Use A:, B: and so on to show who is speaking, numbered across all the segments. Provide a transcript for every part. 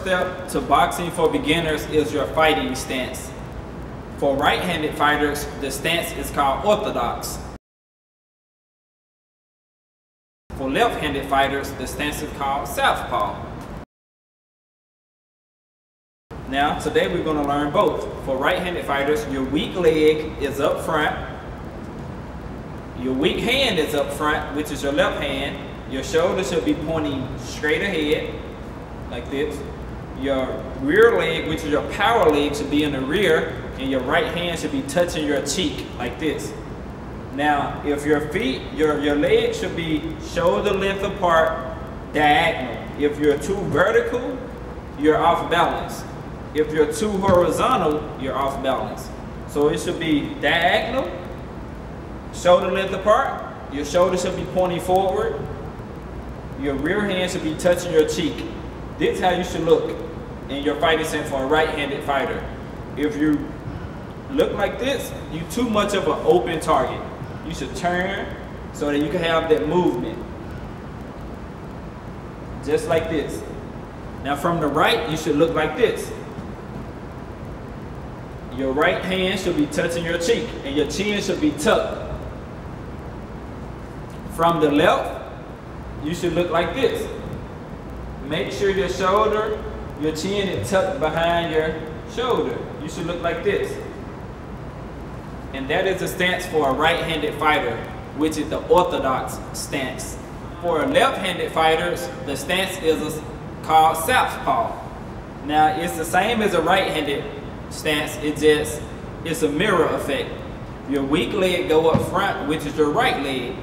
A: step to boxing for beginners is your fighting stance. For right-handed fighters, the stance is called orthodox. For left-handed fighters, the stance is called southpaw. Now, today we're going to learn both. For right-handed fighters, your weak leg is up front. Your weak hand is up front, which is your left hand. Your shoulder should be pointing straight ahead, like this. Your rear leg, which is your power leg, should be in the rear, and your right hand should be touching your cheek, like this. Now, if your feet, your legs should be shoulder length apart, diagonal. If you're too vertical, you're off balance. If you're too horizontal, you're off balance. So it should be diagonal, shoulder length apart. Your shoulder should be pointing forward. Your rear hand should be touching your cheek. This is how you should look in your fighting stance for a right-handed fighter. If you look like this, you're too much of an open target. You should turn so that you can have that movement. Just like this. Now from the right, you should look like this. Your right hand should be touching your cheek and your chin should be tucked. From the left, you should look like this. Make sure your shoulder, your chin is tucked behind your shoulder. You should look like this. And that is the stance for a right-handed fighter, which is the orthodox stance. For left-handed fighters, the stance is called southpaw. Now, it's the same as a right-handed stance, it's a mirror effect. Your weak leg go up front, which is your right leg.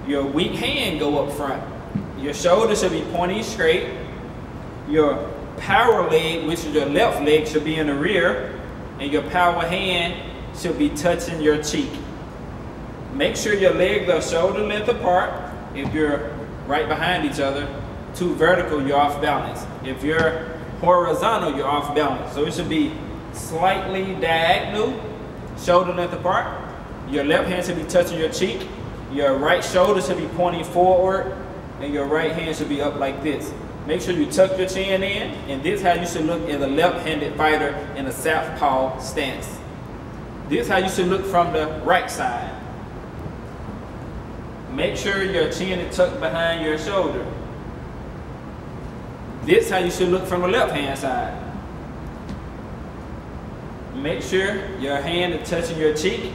A: Your weak hand go up front. Your shoulder should be pointing straight. Your power leg, which is your left leg, should be in the rear, and your power hand should be touching your cheek. Make sure your legs are shoulder length apart. If you're right behind each other, too vertical, you're off balance. If you're horizontal, you're off balance. So it should be slightly diagonal, shoulder length apart. Your left hand should be touching your cheek. Your right shoulder should be pointing forward, and your right hand should be up like this. Make sure you tuck your chin in, and this is how you should look as a left-handed fighter in a southpaw stance. This is how you should look from the right side. Make sure your chin is tucked behind your shoulder. This is how you should look from the left-hand side. Make sure your hand is touching your cheek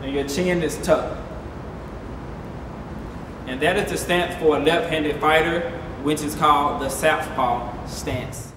A: and your chin is tucked. And that is the stance for a left-handed fighter, which is called the southpaw stance.